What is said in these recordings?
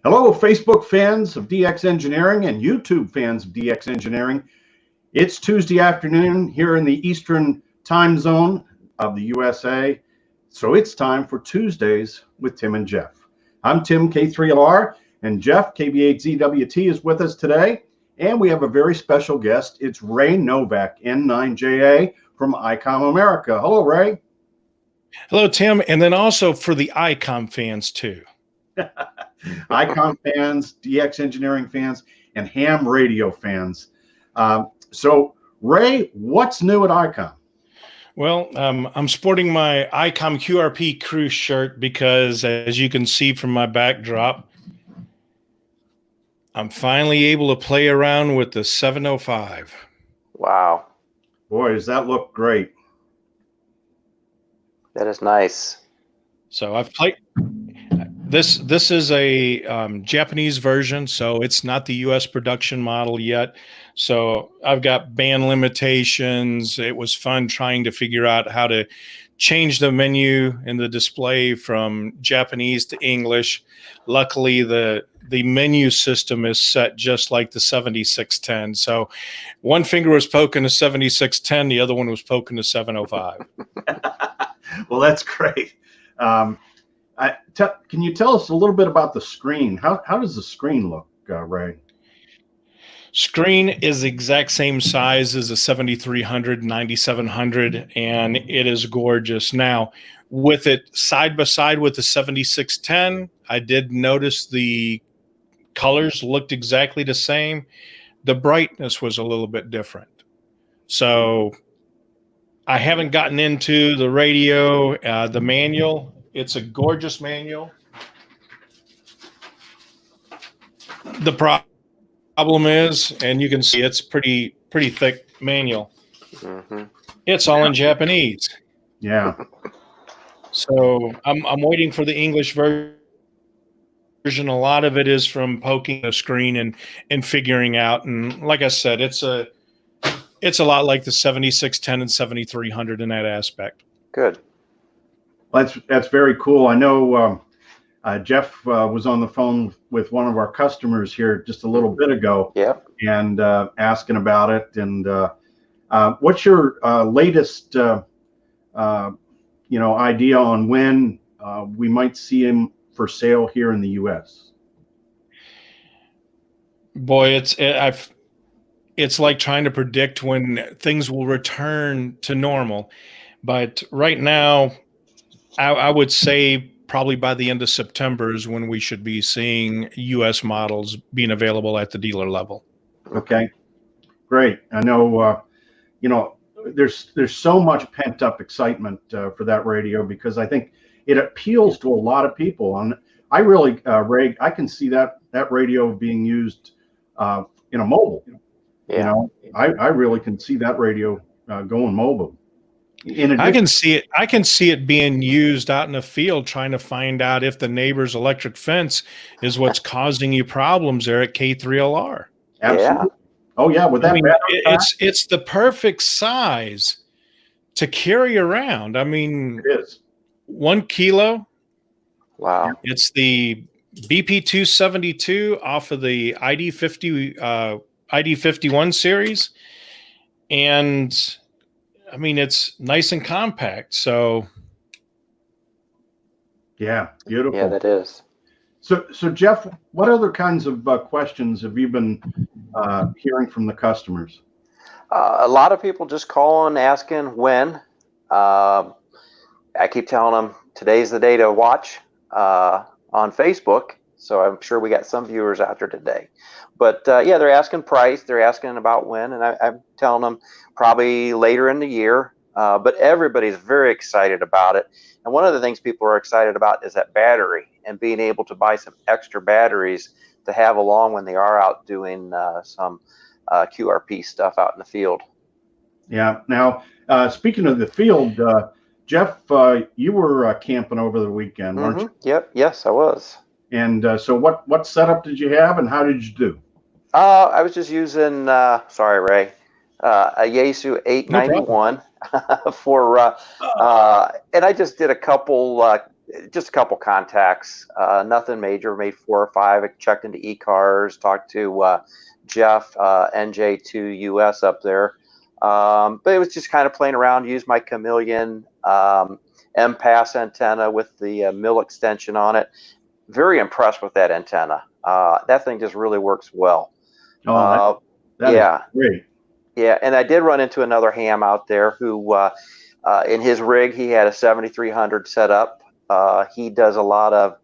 Hello, Facebook fans of DX Engineering and YouTube fans of DX Engineering. It's Tuesday afternoon here in the Eastern time zone of the USA. So it's time for Tuesdays with Tim and Jeff. I'm Tim, K3LR, and Jeff, KB8ZWT, is with us today. And we have a very special guest. It's Ray Novak, N9JA from ICOM America. Hello, Ray. Hello, Tim. And then also for the ICOM fans, too. ICOM fans, DX Engineering fans, and ham radio fans. So, Ray, what's new at ICOM? Well, I'm sporting my ICOM QRP crew shirt because, as you can see from my backdrop, I'm finally able to play around with the 705. Wow. Boy, does that look great. That is nice. So I've played this. This is a Japanese version, so it's not the U.S. production model yet. So I've got band limitations. It was fun trying to figure out how to change the menu in the display from Japanese to English. Luckily, the menu system is set just like the 7610. So one finger was poking to 7610, the other one was poking to 705. Well, that's great. Can you tell us a little bit about the screen? How does the screen look, Ray? Screen is the exact same size as a 7300, 9700, and it is gorgeous. Now, with it side by side with the 7610, I did notice the colors looked exactly the same. The brightness was a little bit different. So I haven't gotten into the radio, the manual. It's a gorgeous manual. The problem is, and you can see it's pretty thick manual. Mm-hmm. It's all in Japanese. Yeah. So I'm waiting for the English version. A lot of it is from poking the screen and figuring out. And like I said, it's a lot like the 7610 and 7300 in that aspect. Good. Well, that's very cool. I know Jeff was on the phone with one of our customers here just a little bit ago. Yep. And asking about it. And what's your latest idea on when we might see him for sale here in the U.S.? Boy, it's like trying to predict when things will return to normal. But right now, I would say probably by the end of September is when we should be seeing U.S. models being available at the dealer level. Okay, great. I know, there's so much pent up excitement for that radio because I think it appeals to a lot of people. And I really, Ray, I can see that radio being used in a mobile. Yeah. I really can see that radio going mobile. I can see it being used out in the field, trying to find out if the neighbor's electric fence is what's causing you problems there at K3LR. Absolutely. Yeah. Oh yeah, with that. I mean, it's the perfect size to carry around. I mean, it is 1 kilo. Wow. It's the BP272 off of the ID51 series, and I mean, it's nice and compact. So, yeah, beautiful. Yeah, that is. So Jeff, what other kinds of questions have you been hearing from the customers? A lot of people just calling, asking when. I keep telling them today's the day to watch on Facebook. So I'm sure we got some viewers out there today. But yeah, they're asking price. They're asking about when. And I'm telling them probably later in the year. But everybody's very excited about it. And one of the things people are excited about is that battery and being able to buy some extra batteries to have along when they are out doing some QRP stuff out in the field. Yeah. Now, speaking of the field, Jeff, you were camping over the weekend, weren't you? Yep. Yes, I was. And so what setup did you have and how did you do? I was just using, sorry, Ray, a Yaesu 891 for, and I just did a couple just a couple contacts, nothing major. Made 4 or 5. I checked into e-cars, talked to Jeff, N9JA US up there. But it was just kind of playing around. Used my Chameleon M-Pass antenna with the mill extension on it. Very impressed with that antenna. That thing just really works well. Oh, that yeah, is great. Yeah, and I did run into another ham out there who, in his rig, he had a 7300 set up. He does a lot of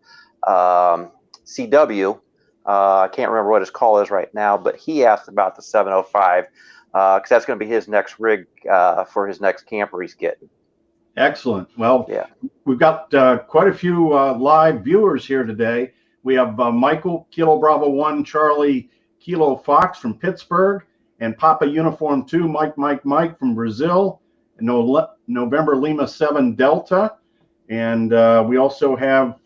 CW. I can't remember what his call is right now, but he asked about the 705 because that's going to be his next rig for his next camper he's getting. Excellent. Well, yeah, we've got quite a few live viewers here today. We have Michael, Kilo Bravo 1, Charlie, Kilo Fox from Pittsburgh, and Papa Uniform 2, Mike from Brazil, and November Lima 7 Delta. And we also have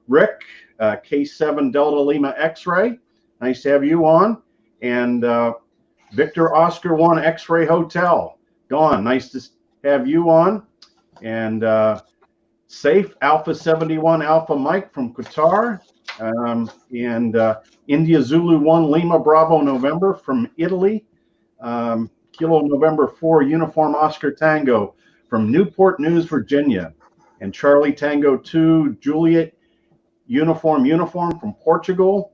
Rick, K7 Delta Lima X-Ray. Nice to have you on. And Victor Oscar 1 X-Ray Hotel. Dawn, nice to have you on. And Safe Alpha 71 Alpha Mike from Qatar. And India Zulu 1 Lima Bravo November from Italy. Kilo November 4 Uniform Oscar Tango from Newport News, Virginia. And Charlie Tango 2 Juliet Uniform from Portugal.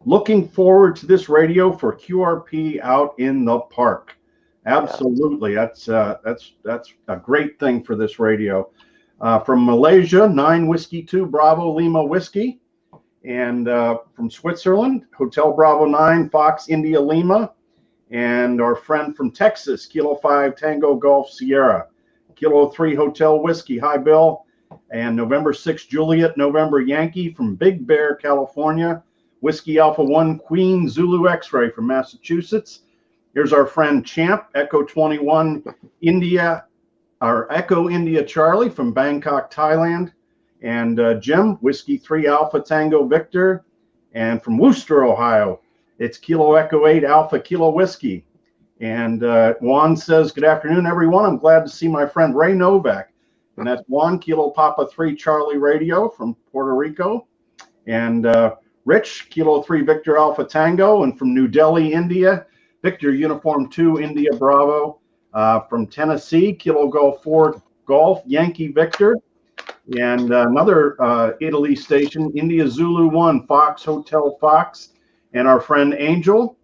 Looking forward to this radio for QRP out in the park. Absolutely, that's a great thing for this radio. From Malaysia, 9 Whiskey 2 Bravo Lima Whiskey, and from Switzerland, Hotel Bravo 9 Fox India Lima, and our friend from Texas, Kilo 5 Tango Golf Sierra, Kilo 3 Hotel Whiskey. Hi, Bill. And November 6 Juliet November Yankee from Big Bear, California, Whiskey Alpha 1 Queen Zulu X-Ray from Massachusetts. Here's our friend Champ, Echo 21 India, our Echo India Charlie from Bangkok, Thailand. And Jim, Whiskey 3 Alpha Tango Victor. And from Worcester, Ohio, it's Kilo Echo 8 Alpha Kilo Whiskey. And Juan says, good afternoon, everyone. I'm glad to see my friend Ray Novak. And that's Juan, Kilo Papa 3 Charlie Radio from Puerto Rico. And Rich, Kilo 3 Victor Alpha Tango. And from New Delhi, India, Victor Uniform 2 India Bravo. From Tennessee, Kilo Golf 4 Golf Yankee Victor. And another Italy station, India Zulu 1 Fox Hotel Fox. And our friend Angel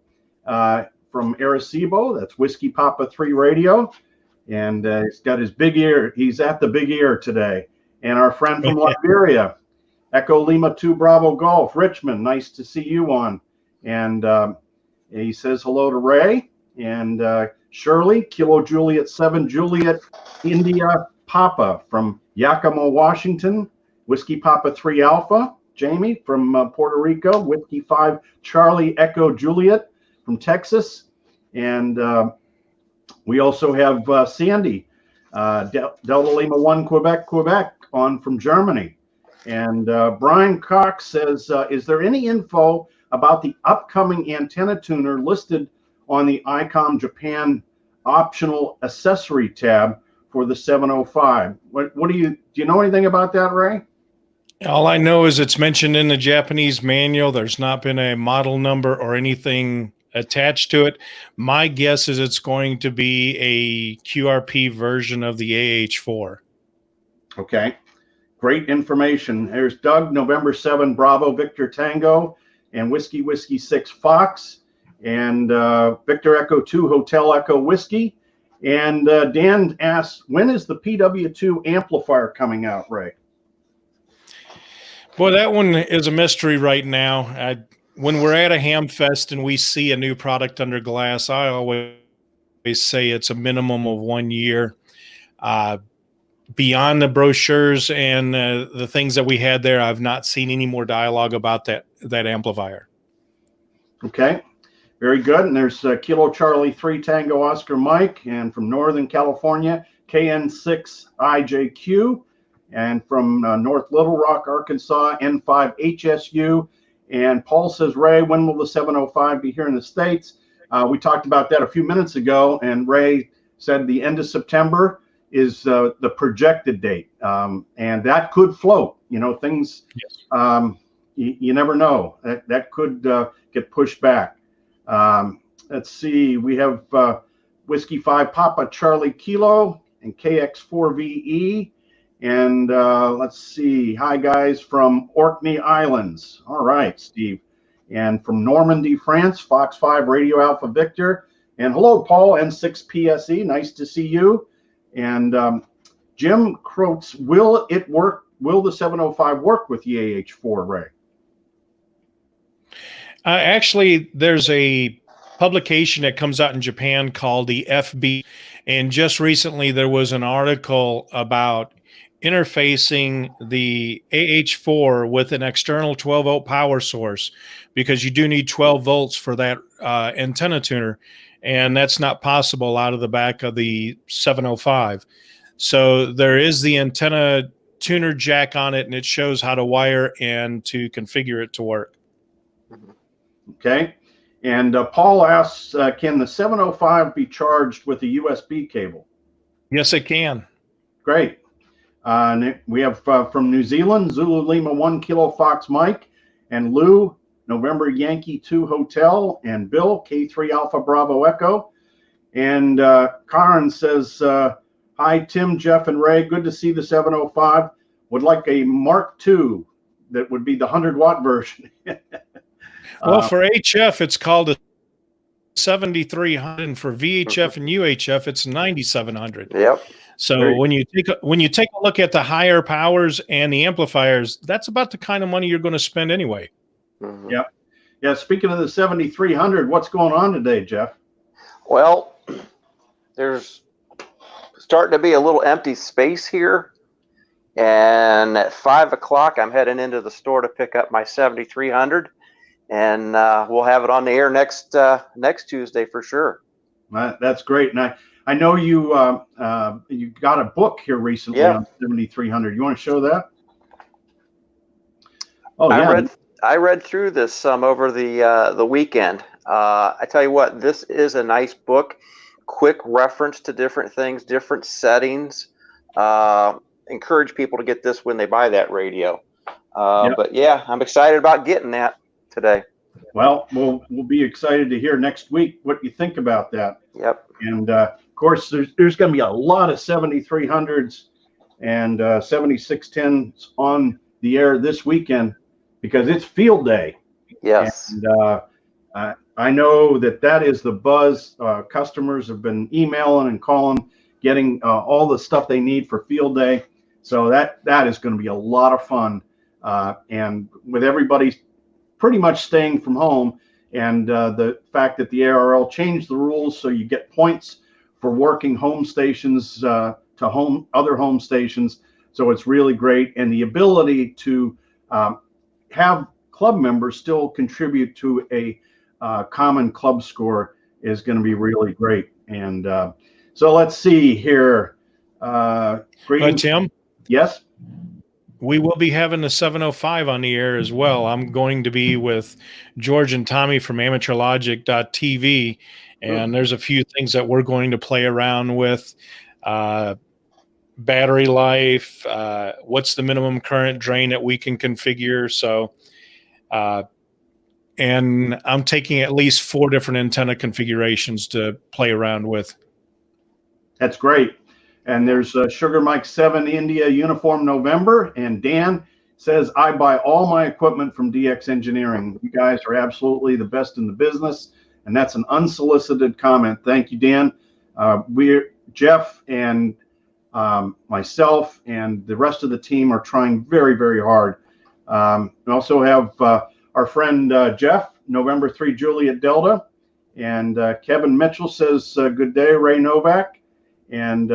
from Arecibo, that's Whiskey Papa 3 Radio. And he's got his big ear. He's at the big ear today. And our friend from Liberia, Echo Lima 2 Bravo Golf, Richmond. Nice to see you on. And he says hello to Ray. And Shirley, Kilo Juliet 7 Juliet India Papa from Yakima, Washington. Whiskey Papa 3 Alpha. Jamie from Puerto Rico. Whiskey 5 Charlie Echo Juliet from Texas. And we also have Sandy, Delta Lima 1 Quebec on from Germany. And Brian Cox says, is there any info about the upcoming antenna tuner listed on the ICOM Japan optional accessory tab for the 705? What do you know anything about that, Ray? All I know is it's mentioned in the Japanese manual. There's not been a model number or anything attached to it. My guess is it's going to be a QRP version of the AH4. Okay, great information. There's Doug, November 7 Bravo Victor Tango, and Whiskey 6 Fox, and Victor Echo 2 Hotel Echo Whiskey. And Dan asks, when is the PW2 amplifier coming out, Ray? Boy, that one is a mystery right now. When we're at a ham fest and we see a new product under glass, I always say it's a minimum of 1 year. Beyond the brochures and the things that we had there, I've not seen any more dialogue about that amplifier. Okay, very good. And there's Kilo Charlie 3 Tango Oscar Mike, and from Northern California, KN6 IJQ, and from North Little Rock, Arkansas, N5 HSU. And Paul says, Ray, when will the 705 be here in the States? We talked about that a few minutes ago, and Ray said the end of September is the projected date, and that could float. Things. Yes. You never know. That could get pushed back. Let's see. We have Whiskey 5 Papa Charlie Kilo and KX4VE. And let's see. Hi, guys, from Orkney Islands. All right, Steve. And from Normandy, France, Fox 5 Radio Alpha Victor. And hello, Paul, N6PSE. Nice to see you. And Jim Croats, will it work? Will the 705 work with the AH4, Ray? Actually, there's a publication that comes out in Japan called the FB. And just recently, there was an article about interfacing the AH4 with an external 12-volt power source, because you do need 12 volts for that antenna tuner, and that's not possible out of the back of the 705. So there is the antenna tuner jack on it, and it shows how to wire and to configure it to work. Okay. And Paul asks, can the 705 be charged with a USB cable? Yes, it can. Great. We have from New Zealand, Zulu Lima 1 Kilo Fox Mike, and Lou, November Yankee 2 Hotel, and Bill, K3 Alpha Bravo Echo. And Karen says, hi, Tim, Jeff, and Ray. Good to see the 705. Would like a Mark II that would be the 100-watt version. Well, for HF, it's called a 7300, and for VHF and UHF, it's 9700. Yep. So when you take a look at the higher powers and the amplifiers, that's about the kind of money you're going to spend anyway. Mm-hmm. Yep. Yeah. Speaking of the 7300, what's going on today, Jeff? Well, there's starting to be a little empty space here, and at 5 o'clock, I'm heading into the store to pick up my 7300, and we'll have it on the air next Tuesday for sure. That's great. And I know you got a book here recently on 7300. You want to show that? Oh, yeah. I read through this some over the weekend. I tell you what, this is a nice book. Quick reference to different things, different settings. Encourage people to get this when they buy that radio. But yeah, I'm excited about getting that today. Well, we'll be excited to hear next week what you think about that. Yep. And of course, there's going to be a lot of 7300s and 7610s on the air this weekend because it's field day. Yes. And I know that is the buzz. Customers have been emailing and calling, getting all the stuff they need for field day. So that is going to be a lot of fun. And with everybody pretty much staying from home, and the fact that the ARL changed the rules so you get points for working home stations to other home stations. So it's really great. And the ability to have club members still contribute to a common club score is going to be really great. And so let's see here. Tim? Yes? We will be having the 705 on the air as well. I'm going to be with George and Tommy from amateurlogic.tv, and there's a few things that we're going to play around with. Battery life, what's the minimum current drain that we can configure. So, and I'm taking at least 4 different antenna configurations to play around with. That's great. And there's Sugar Mike 7 India Uniform November. And Dan says, I buy all my equipment from DX Engineering. You guys are absolutely the best in the business. And that's an unsolicited comment. Thank you, Dan. Jeff and myself and the rest of the team are trying very, very hard. We also have our friend Jeff, November 3 Juliet Delta. And Kevin Mitchell says, good day, Ray Novak. And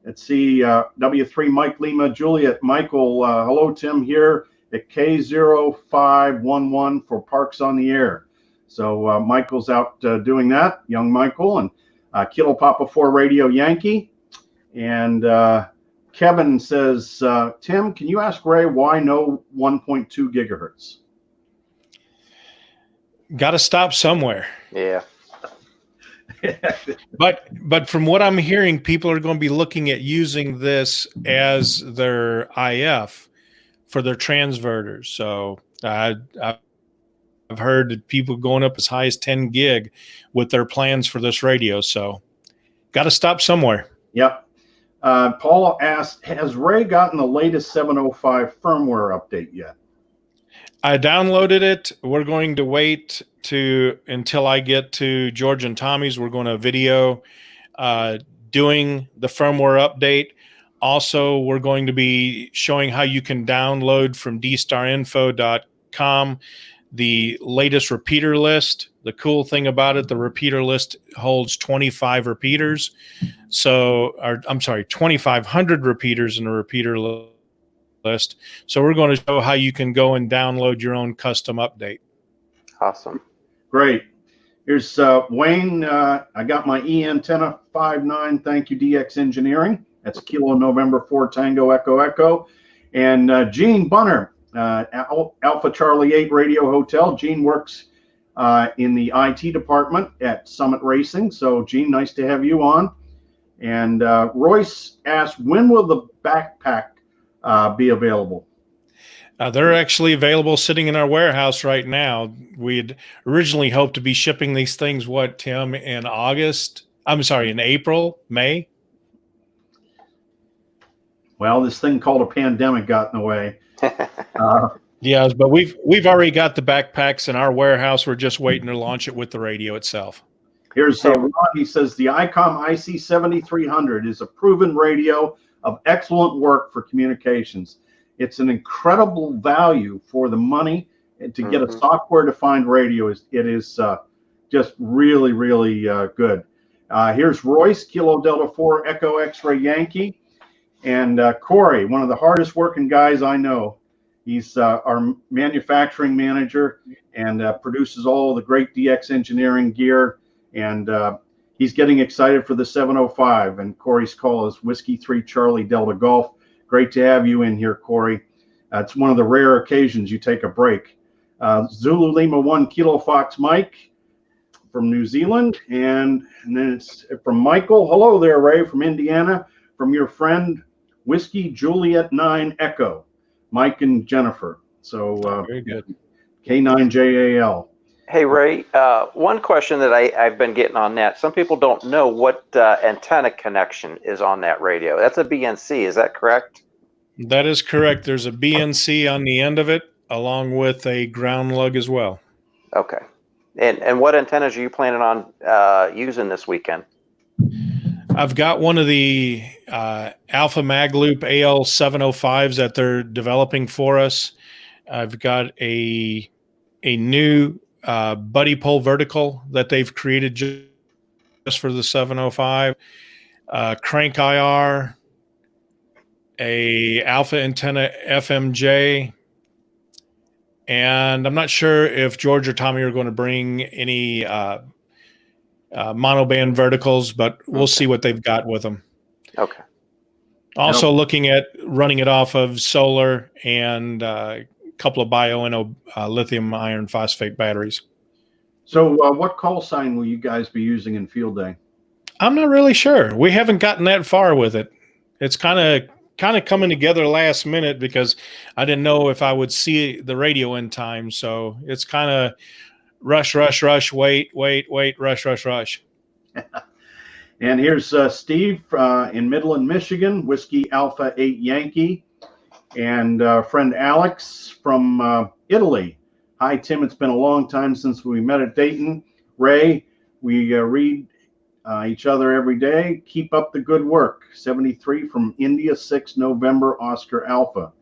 let's see, W3 Mike Lima Juliet Michael. Hello, Tim, here at K0511 for Parks on the Air. So Michael's out doing that, young Michael, and Kilo Papa 4 Radio Yankee. And Kevin says, Tim, can you ask Ray why no 1.2 gigahertz? Got to stop somewhere. Yeah. But from what I'm hearing, people are going to be looking at using this as their IF for their transverters. So I've heard people going up as high as 10 gig with their plans for this radio. So got to stop somewhere. Yep. Paul asked, has Ray gotten the latest 705 firmware update yet? I downloaded it. We're going to wait until I get to George and Tommy's. We're going to video doing the firmware update. Also, we're going to be showing how you can download from dstarinfo.com the latest repeater list. The cool thing about it, the repeater list holds 25 repeaters. So, 2,500 repeaters in a repeater list. So we're going to show how you can go and download your own custom update. Awesome. Great. Here's Wayne. I got my E antenna 59. Thank you, DX Engineering. That's Kilo November 4 Tango Echo Echo. And Gene Bunner, Alpha Charlie 8 Radio Hotel. Gene works in the IT department at Summit Racing. So, Gene, nice to have you on. And Royce asked, when will the backpack be available? They're actually available sitting in our warehouse right now. We'd originally hoped to be shipping these things, Tim, in April, May? Well, this thing called a pandemic got in the way. Yes, but we've already got the backpacks in our warehouse. We're just waiting to launch it with the radio itself. Here's Ron. He says the ICOM IC7300 is a proven radio of excellent work for communications. It's an incredible value for the money, and to get a software-defined radio it is just really, really good. Here's Royce, Kilo Delta 4 Echo X-Ray Yankee, and Corey, one of the hardest working guys I know. He's our manufacturing manager and produces all the great DX Engineering gear, and he's getting excited for the 705, and Corey's call is Whiskey 3 Charlie Delta Golf. Great to have you in here, Corey. It's one of the rare occasions you take a break. Zulu Lima 1 Kilo Fox Mike from New Zealand, and then it's from Michael. Hello there, Ray, from Indiana, from your friend Whiskey Juliet 9 Echo, Mike and Jennifer. So very good. K9JAL. Hey, Ray, one question that I've been getting on that. Some people don't know what antenna connection is on that radio. That's a BNC, is that correct? That is correct. There's a BNC on the end of it, along with a ground lug as well. Okay. And what antennas are you planning on using this weekend? I've got one of the Alpha Magloop AL705s that they're developing for us. I've got a new buddy pole vertical that they've created just for the 705, crank IR, a alpha antenna FMJ, and I'm not sure if George or Tommy are going to bring any monoband verticals, but we'll see what they've got with them. Okay. Also looking at running it off of solar and a couple of bioenno lithium iron phosphate batteries. So what call sign will you guys be using in field day? I'm not really sure. We haven't gotten that far with it. It's kind of coming together last minute because I didn't know if I would see the radio in time. So it's kind of rush, wait, rush. And here's Steve in Midland, Michigan, Whiskey Alpha 8 Yankee, and friend Alex from Italy. Hi, Tim. It's been a long time since we met at Dayton. Ray, we read each other every day. Keep up the good work. 73 from India, 6 November, Oscar Alpha.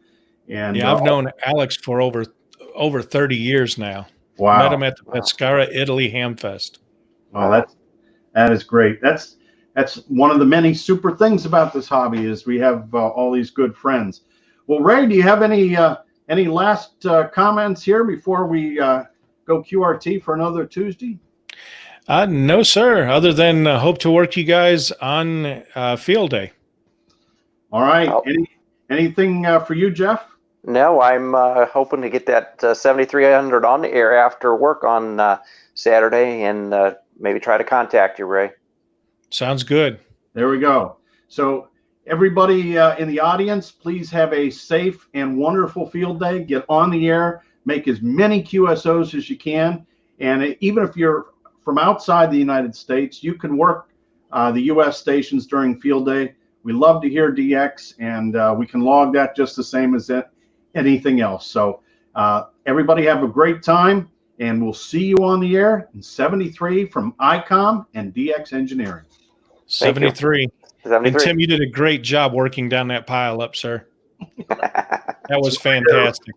And yeah, I've known Alex for over 30 years now. Wow. Met him at the Pescara, Italy Hamfest. Oh, that is great. That's one of the many super things about this hobby is we have all these good friends. Well, Ray, do you have any last comments here before we go QRT for another Tuesday? No, sir. Other than hope to work you guys on field day. All right. Anything for you, Jeff? No, I'm hoping to get that 7300 on the air after work on Saturday and maybe try to contact you, Ray. Sounds good. There we go. So everybody in the audience, please have a safe and wonderful field day. Get on the air, make as many QSOs as you can. And even if you're from outside the United States, you can work the U.S. stations during field day. We love to hear DX, and we can log that just the same as anything else. So everybody have a great time, and we'll see you on the air in 73 from ICOM and DX Engineering. 73. 73. And Tim, you did a great job working down that pile up, sir. That was fantastic.